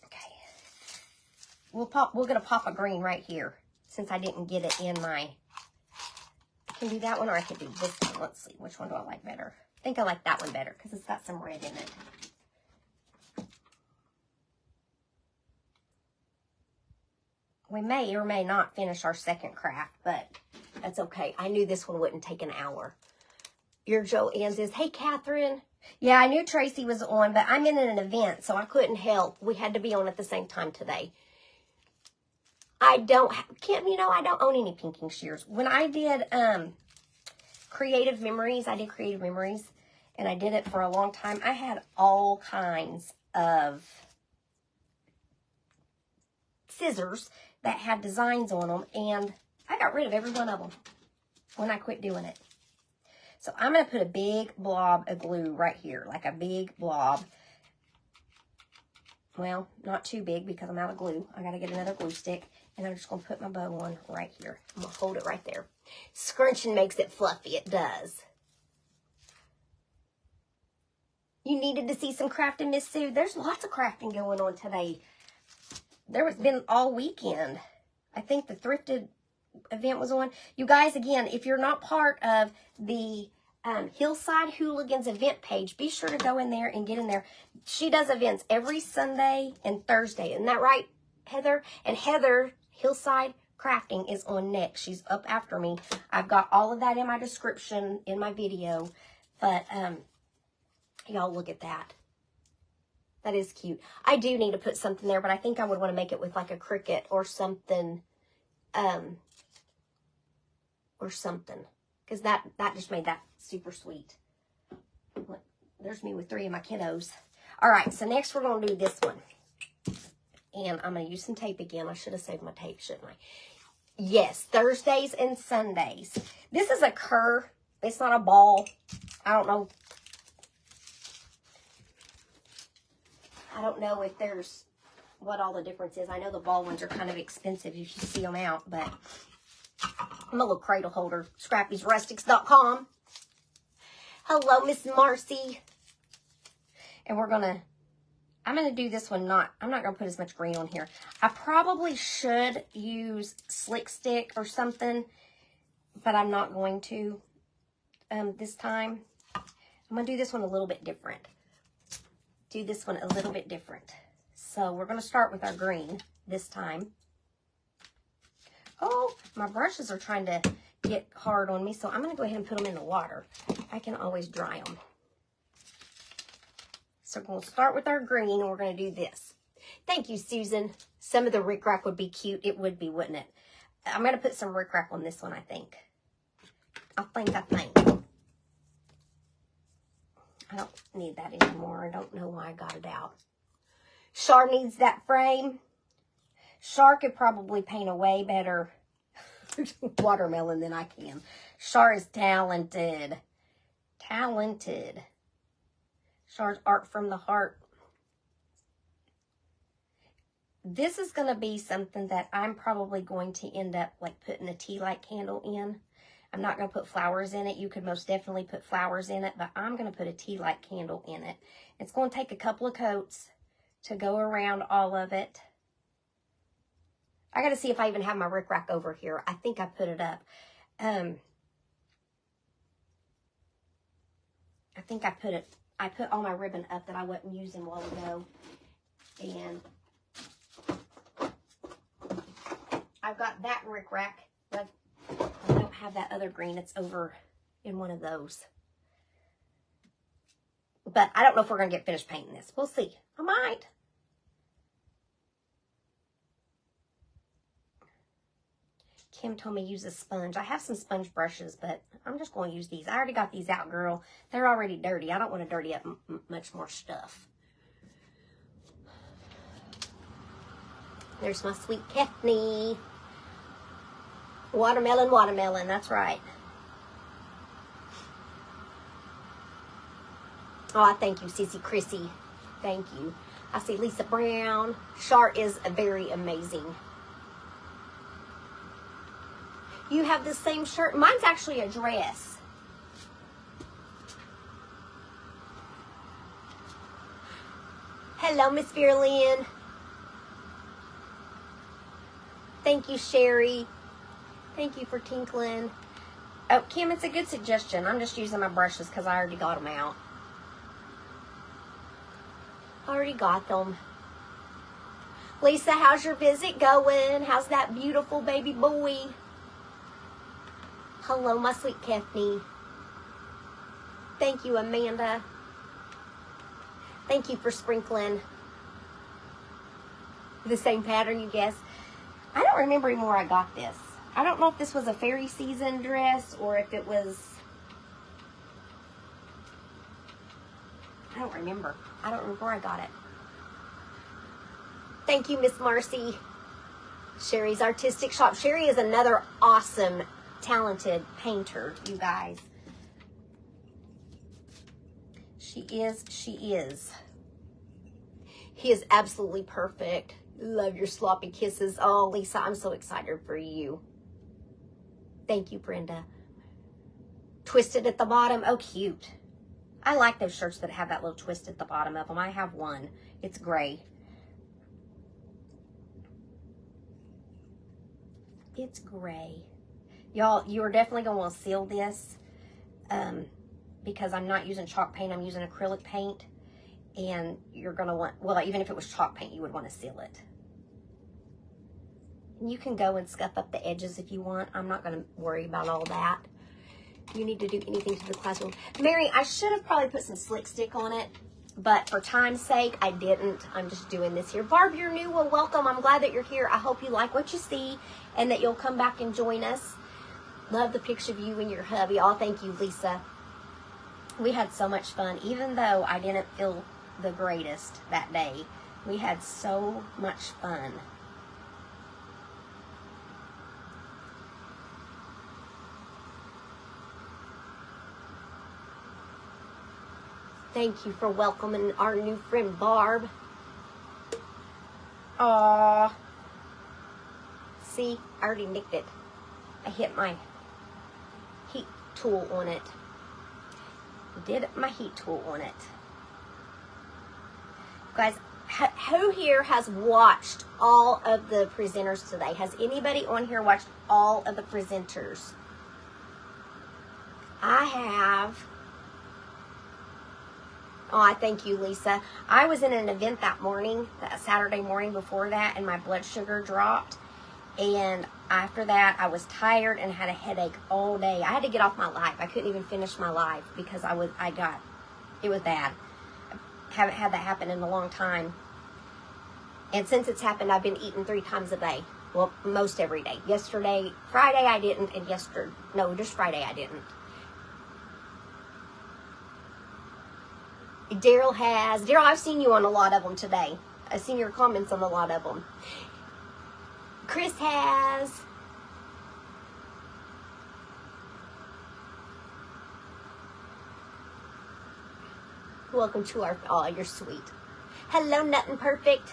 Okay. We'll get a Papa Green right here since I didn't get it in my, I can do that one or I can do this one. Let's see, which one do I like better? I think I like that one better because it's got some red in it. We may or may not finish our second craft, but that's okay. I knew this one wouldn't take an hour. Your Joanne says, hey, Catherine. Yeah, I knew Tracy was on, but I'm in an event, so I couldn't help. We had to be on at the same time today. Kim, you know, I don't own any pinking shears. When I did Creative Memories, and I did it for a long time. I had all kinds of scissors that had designs on them, and I got rid of every one of them when I quit doing it. So I'm going to put a big blob of glue right here, like a big blob. Well, not too big because I'm out of glue. I got to get another glue stick, and I'm just going to put my bow on right here. I'm going to hold it right there. Scrunching makes it fluffy. It does. You needed to see some crafting, Miss Sue. There's lots of crafting going on today. There has been all weekend. I think the thrifted event was on. You guys, again, if you're not part of the Hillside Hooligans event page, be sure to go in there and get in there. She does events every Sunday and Thursday. Isn't that right, Heather? And Heather, Hillside Crafting, is on next. She's up after me. I've got all of that in my description in my video. But y'all look at that. That is cute. I do need to put something there, but I think I would want to make it with like a cricket or something. Because that just made that super sweet. Look, there's me with 3 of my kiddos. All right, so next we're going to do this one. And I'm going to use some tape again. I should have saved my tape, shouldn't I? Yes, Thursdays and Sundays. This is a cur. It's not a ball. I don't know. I don't know if there's what all the difference is. I know the ball ones are kind of expensive if you see them out, but I'm a little cradle holder. Scrappy'sRustics.com. Hello, Miss Marcy. And I'm going to do this one I'm not going to put as much green on here. I probably should use Slick Stick or something, but I'm not going to this time. I'm going to do this one a little bit different. So we're going to start with our green this time. Oh, my brushes are trying to get hard on me, so I'm going to go ahead and put them in the water. I can always dry them. So we'll start with our green, and we're going to do this. Thank you, Susan. Some of the rickrack would be cute. It would be, wouldn't it? I'm going to put some rickrack on this one, I think. I think. I don't need that anymore. I don't know why I got it out. Char needs that frame. Char could probably paint a way better watermelon than I can. Char is talented. Talented. Char's art from the heart. This is going to be something that I'm probably going to end up like putting a tea light candle in. I'm not going to put flowers in it. You could most definitely put flowers in it, but I'm going to put a tea light candle in it. It's going to take a couple of coats to go around all of it. I got to see if I even have my rickrack over here. I think I put it up. I think I put all my ribbon up that I wasn't using a while ago. And I've got that rickrack, but I don't have that other green. It's over in one of those. But I don't know if we're going to get finished painting this. We'll see. I might. Kim told me use a sponge. I have some sponge brushes, but I'm just going to use these. I already got these out, girl. They're already dirty. I don't want to dirty up much more stuff. There's my sweet Kefni. Watermelon, watermelon. That's right. Oh, thank you, Sissy Chrissy. Thank you. I see Lisa Brown. Char is very amazing. You have the same shirt. Mine's actually a dress. Hello, Miss Vera-Lynn. Thank you, Sherry. Thank you for tinkling. Oh, Kim, it's a good suggestion. I'm just using my brushes because I already got them out. Already got them. Lisa, how's your visit going? How's that beautiful baby boy? Hello, my sweet Kefni. Thank you, Amanda. Thank you for sprinkling the same pattern, you guess. I don't remember anymore I got this. I don't know if this was a fairy season dress or if it was... I don't remember. I don't remember where I got it. Thank you, Miss Marcy. Sherry's Artistic Shop. Sherry is another awesome, talented painter, you guys. She is. He is absolutely perfect. Love your sloppy kisses. Oh, Lisa, I'm so excited for you. Thank you, Brenda. Twisted at the bottom. Oh, cute. I like those shirts that have that little twist at the bottom of them. I have one. It's gray. It's gray. Y'all, you are definitely going to want to seal this because I'm not using chalk paint. I'm using acrylic paint. And you're going to want, well, even if it was chalk paint, you would want to seal it. And you can go and scuff up the edges if you want. I'm not going to worry about all that. You need to do anything to the classroom. Mary, I should have probably put some Slick Stick on it, but for time's sake, I didn't. I'm just doing this here. Barb, you're new. Well, welcome. I'm glad that you're here. I hope you like what you see and that you'll come back and join us. Love the picture of you and your hubby. Oh, thank you, Lisa. We had so much fun, even though I didn't feel the greatest that day. We had so much fun. Thank you for welcoming our new friend, Barb. Aww. See, I already nicked it. I hit my heat tool on it. Did my heat tool on it. Guys, who here has watched all of the presenters today? Has anybody on here watched all of the presenters? I have. Oh, I thank you, Lisa. I was in an event that morning, that Saturday morning before that, and my blood sugar dropped. And after that, I was tired and had a headache all day. I had to get off my live. I couldn't even finish my live because it was bad. I haven't had that happen in a long time. And since it's happened, I've been eating 3 times a day. Well, most every day. Friday I didn't, and just Friday I didn't. Daryl has. Daryl, I've seen you on a lot of them today. I've seen your comments on a lot of them. Chris has. Welcome to our, oh, you're sweet. Hello, Nothing Perfect.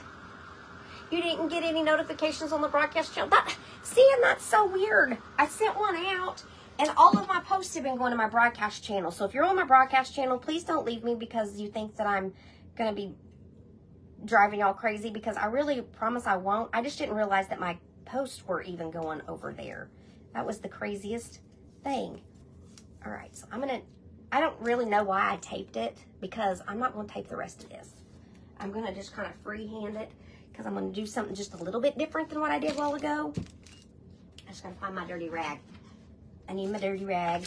You didn't get any notifications on the broadcast channel? And that's so weird. I sent one out. And all of my posts have been going to my broadcast channel. So if you're on my broadcast channel, please don't leave me because you think that I'm going to be driving y'all crazy, because I really promise I won't. I just didn't realize that my posts were even going over there. That was the craziest thing. All right, so I don't really know why I taped it, because I'm not going to tape the rest of this. I'm going to just kind of freehand it, because I'm going to do something just a little bit different than what I did a while ago. I'm just going to find my dirty rag. I need my dirty rag.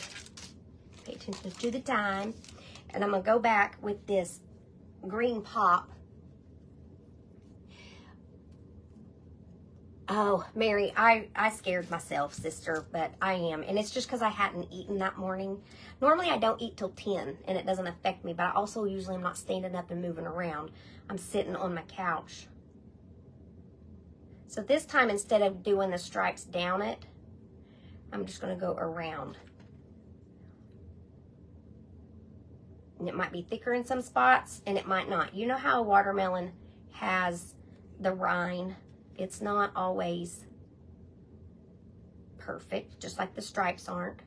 Pay attention to the time. And I'm going to go back with this green pop. Oh, Mary, I scared myself, sister, but I am. And it's just because I hadn't eaten that morning. Normally, I don't eat till 10, and it doesn't affect me. But I also usually am not standing up and moving around. I'm sitting on my couch. So this time, instead of doing the stripes down it, I'm just going to go around. And it might be thicker in some spots, and it might not. You know how a watermelon has the rind? It's not always perfect, just like the stripes aren't.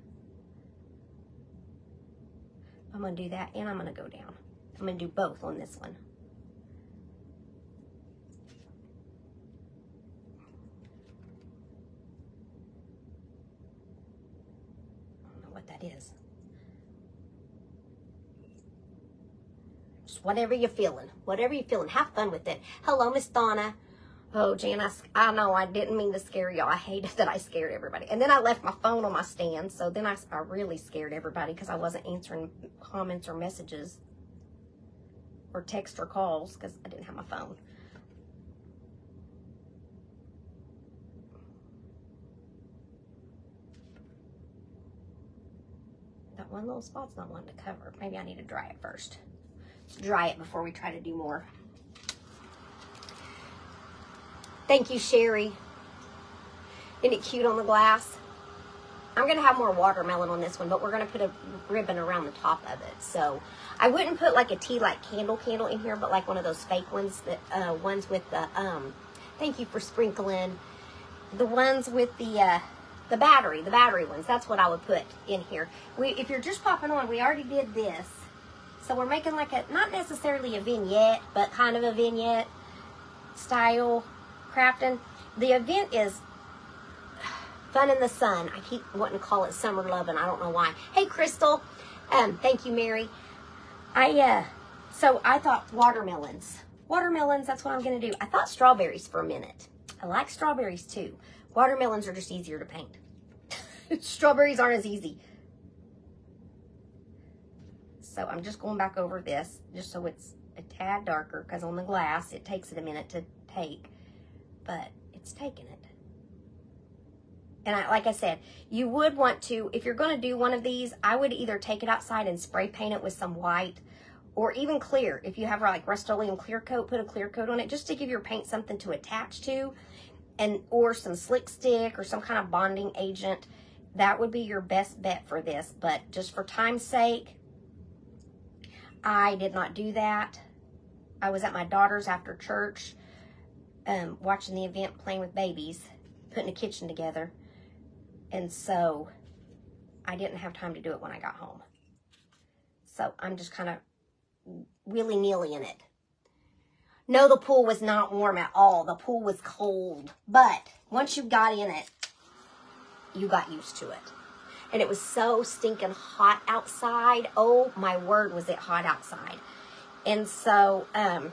I'm going to do that, and I'm going to go down. I'm going to do both on this one. That is. Just whatever you're feeling. Whatever you're feeling. Have fun with it. Hello, Miss Donna. Oh, Jan, I know I didn't mean to scare y'all. I hated that I scared everybody. And then I left my phone on my stand, so then I really scared everybody because I wasn't answering comments or messages or text or calls because I didn't have my phone. One little spot's not wanting to cover. Maybe I need to dry it first. Let's dry it before we try to do more. Thank you, Sherry. Isn't it cute on the glass? I'm going to have more watermelon on this one, but we're going to put a ribbon around the top of it. So I wouldn't put like a tea light candle in here, but like one of those fake ones, that ones with the, thank you for sprinkling, the ones with the battery ones. That's what I would put in here. If you're just popping on, we already did this. So we're making like not necessarily a vignette, but kind of a vignette style crafting. The event is Fun in the Sun. I keep wanting to call it Summer Lovin'. I don't know why. Hey, Crystal. Thank you, Mary. So I thought watermelons. Watermelons, that's what I'm going to do. I thought strawberries for a minute. I like strawberries too. Watermelons are just easier to paint. Strawberries aren't as easy. So I'm just going back over this just so it's a tad darker, because on the glass it takes it a minute to take, but it's taking it. And like I said, you would want to, if you're going to do one of these, I would either take it outside and spray paint it with some white, or even clear. If you have like Rust-Oleum clear coat, put a clear coat on it just to give your paint something to attach to, or some slick stick or some kind of bonding agent. That would be your best bet for this. But just for time's sake, I did not do that. I was at my daughter's after church, watching the event, playing with babies, putting a kitchen together. And so I didn't have time to do it when I got home. So I'm just kind of willy-nilly in it. No, the pool was not warm at all. The pool was cold. But once you got in it, you got used to it. And it was so stinking hot outside. Oh, my word, was it hot outside. And so, yeah,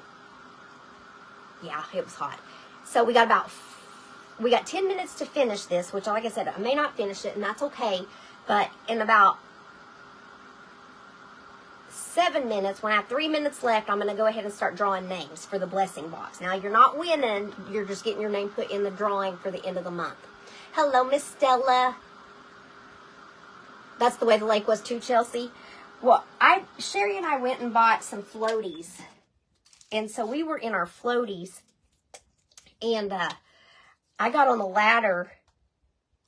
it was hot. So we got 10 minutes to finish this, which, like I said, I may not finish it, and that's okay. But in about 7 minutes, when I have 3 minutes left, I'm going to go ahead and start drawing names for the blessing box. Now, you're not winning. You're just getting your name put in the drawing for the end of the month. Hello, Miss Stella. That's the way the lake was too, Chelsea. Well, Sherry and I went and bought some floaties. And so we were in our floaties. And I got on the ladder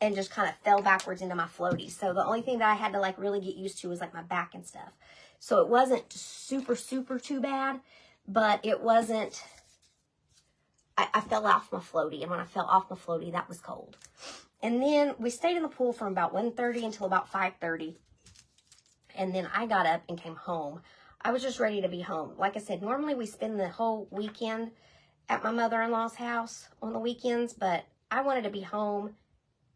and just kind of fell backwards into my floaties. So the only thing that I had to like really get used to was like my back and stuff. So it wasn't super, super too bad. But it wasn't... I fell off my floaty. And when I fell off my floaty, that was cold. And then we stayed in the pool from about 1:30 until about 5:30. And then I got up and came home. I was just ready to be home. Like I said, normally we spend the whole weekend at my mother-in-law's house on the weekends. But I wanted to be home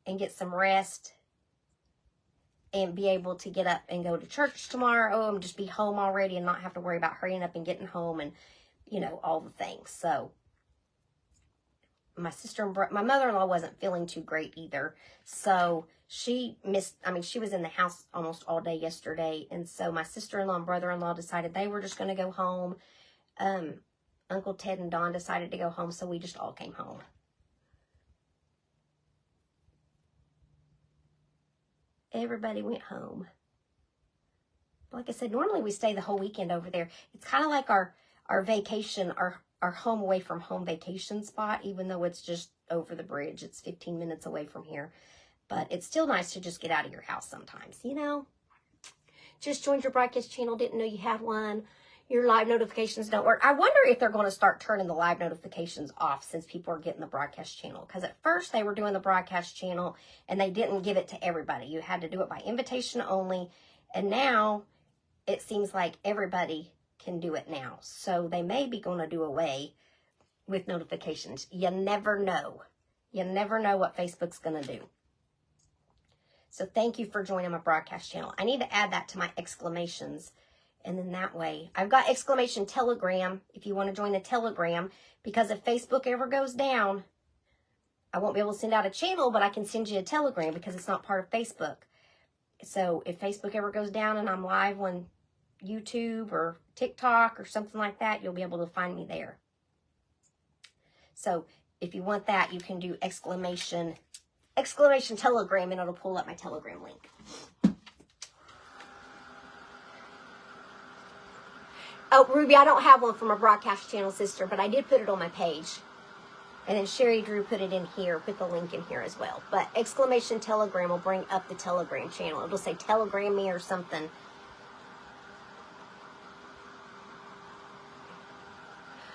and get some rest and be able to get up and go to church tomorrow and just be home already and not have to worry about hurrying up and getting home and, you know, all the things. So my sister and my mother-in-law wasn't feeling too great either. So she was in the house almost all day yesterday. And so my sister-in-law and brother-in-law decided they were just going to go home. Uncle Ted and Dawn decided to go home. So we just all came home. Everybody went home. Like I said, normally we stay the whole weekend over there. It's kind of like our vacation, our home away from home vacation spot, even though it's just over the bridge. It's 15 minutes away from here. But it's still nice to just get out of your house sometimes, you know. Just joined your broadcast channel, didn't know you had one. Your live notifications don't work. I wonder if they're going to start turning the live notifications off since people are getting the broadcast channel. Because at first they were doing the broadcast channel and they didn't give it to everybody. You had to do it by invitation only. And now it seems like everybody can do it now. So they may be going to do away with notifications. You never know. You never know what Facebook's going to do. So thank you for joining my broadcast channel. I need to add that to my exclamations. And then that way, I've got exclamation Telegram if you want to join the Telegram. Because if Facebook ever goes down, I won't be able to send out a channel, but I can send you a Telegram because it's not part of Facebook. So if Facebook ever goes down and I'm live on YouTube or TikTok or something like that, you'll be able to find me there. So if you want that, you can do exclamation Telegram and it'll pull up my Telegram link. Oh, Ruby, I don't have one from a broadcast channel, sister, but I did put it on my page. And then Sherry Drew put it in here, put the link in here as well. But exclamation Telegram will bring up the Telegram channel. It'll say Telegram me or something.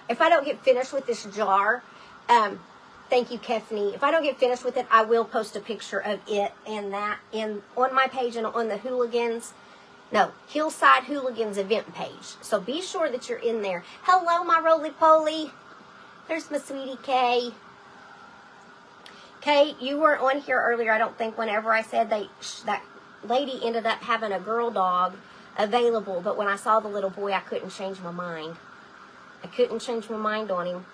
If I don't get finished with this jar, thank you, Kefni. If I don't get finished with it, I will post a picture of it and that on my page and on the Hillside Hooligans event page. So be sure that you're in there. Hello, my roly-poly. There's my sweetie, Kay. Kay, you weren't on here earlier, I don't think, whenever I said that lady ended up having a girl dog available. But when I saw the little boy, I couldn't change my mind. I couldn't change my mind on him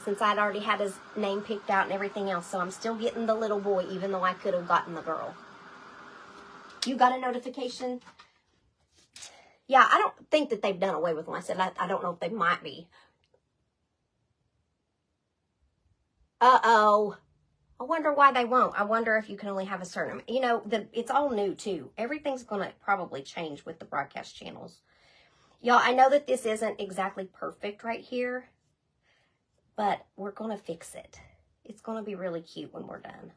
since I'd already had his name picked out and everything else. So I'm still getting the little boy, even though I could have gotten the girl. You got a notification? Yeah, I don't think that they've done away with them. I said, I don't know if they might be. Uh-oh. I wonder why they won't. I wonder if you can only have a certain... You know, it's all new, too. Everything's going to probably change with the broadcast channels. Y'all, I know that this isn't exactly perfect right here, but we're going to fix it. It's going to be really cute when we're done.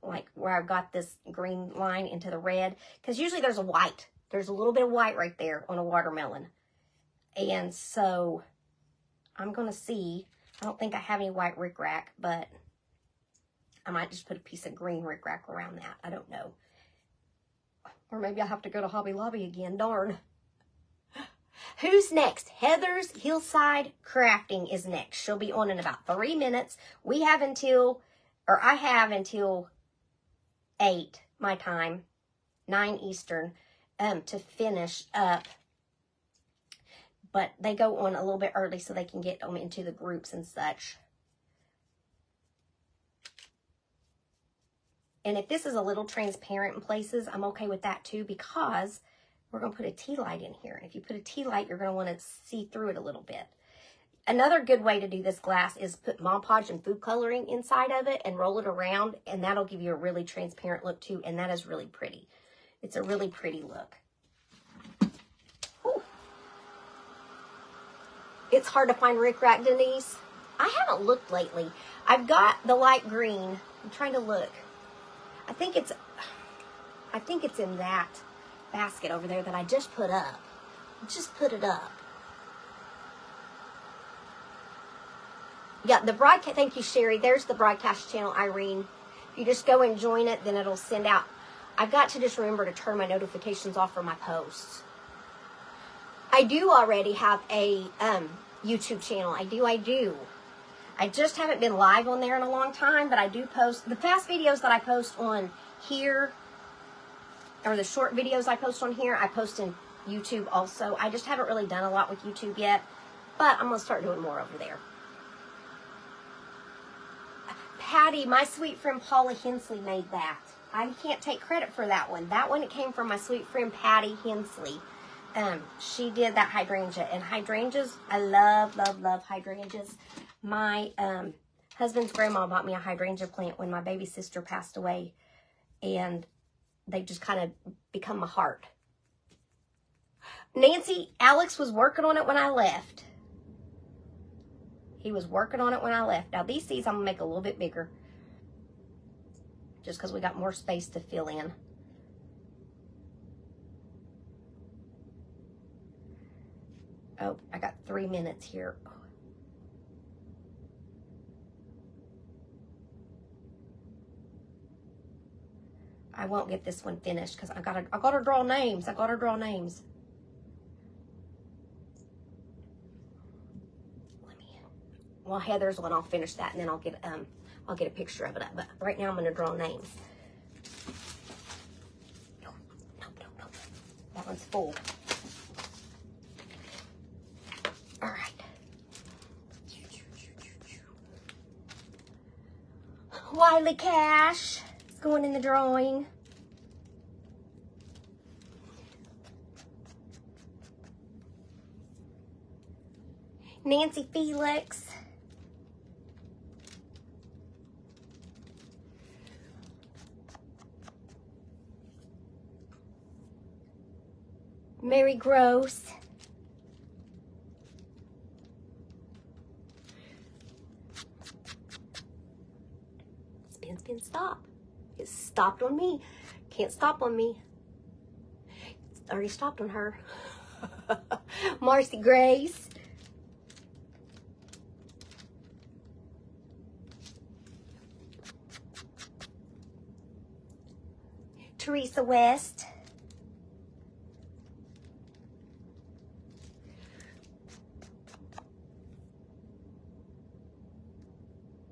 Like where I've got this green line into the red. Because usually there's a white. There's a little bit of white right there on a watermelon. And so I'm going to see. I don't think I have any white rickrack, but I might just put a piece of green rickrack around that. I don't know. Or maybe I'll have to go to Hobby Lobby again. Darn. Who's next? Heather's Hillside Crafting is next. She'll be on in about 3 minutes. We have until, or I have until 8 my time, 9 Eastern, to finish up. But they go on a little bit early so they can get them into the groups and such. And if this is a little transparent in places, I'm okay with that too, because we're going to put a tea light in here. And if you put a tea light, you're going to want to see through it a little bit. Another good way to do this glass is put Mod Podge and food coloring inside of it and roll it around, and that'll give you a really transparent look too, and that is really pretty. It's a really pretty look. Whew. It's hard to find rickrack, Denise. I haven't looked lately. I've got the light green. I'm trying to look. I think it's in that basket over there that I just put up. Just put it up. Yeah, the broadcast. Thank you, Sherry. There's the broadcast channel, Irene. If you just go and join it, then it'll send out. I've got to just remember to turn my notifications off for my posts. I do already have a YouTube channel. I do. I just haven't been live on there in a long time, but I do post. The past videos that I post on here, or the short videos I post on here, I post in YouTube also. I just haven't really done a lot with YouTube yet, but I'm going to start doing more over there. Patty, my sweet friend Paula Hensley made that. I can't take credit for that one. That one, it came from my sweet friend Patty Hensley. She did that hydrangea. And hydrangeas, I love, love, love hydrangeas. My husband's grandma bought me a hydrangea plant when my baby sister passed away. And they just kind of become my heart. Nancy, Alex was working on it when I left. He was working on it when I left. Now these seeds I'm going to make a little bit bigger. Just because we got more space to fill in. Oh, I got 3 minutes here. I won't get this one finished because I gotta draw names. I gotta draw names. Well, Heather's one, I'll finish that and then I'll get a picture of it up. But right now I'm gonna draw names. No. That one's full. All right. Wiley Cash is going in the drawing. Nancy Felix. Mary Gross. Spin, stop. It stopped on me. Can't stop on me. It's already stopped on her. Marcy Grace. Teresa West.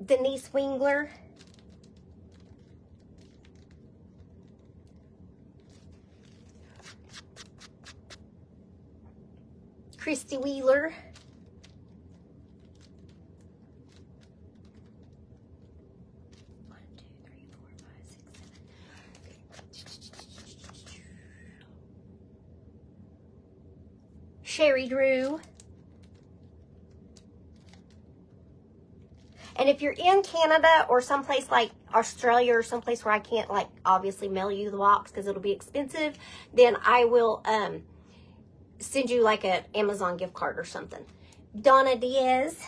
Denise Wingler. Christy Wheeler. Sherry Drew. And if you're in Canada or someplace like Australia or someplace where I can't, like, obviously mail you the box because it'll be expensive, then I will send you like an Amazon gift card or something. Donna Diaz.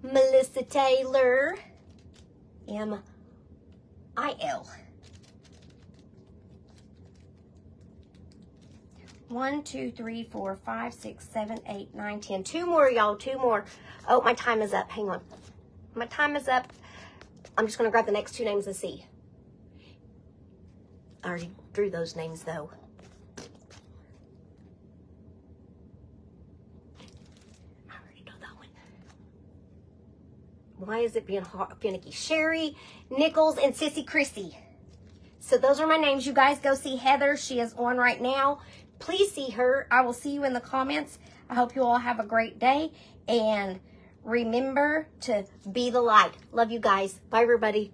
Melissa Taylor. M-I-L. 1, 2, 3, 4, 5, 6, 7, 8, 9, 10. 2 more, y'all. 2 more. Oh, my time is up. Hang on. My time is up. I'm just going to grab the next 2 names and see. I already drew those names, though. I already know that one. Why is it being finicky? Sherry, Nichols, and Sissy Chrissy. So those are my names. You guys go see Heather. She is on right now. Please see her. I will see you in the comments. I hope you all have a great day. And remember to be the light. Love you guys. Bye, everybody.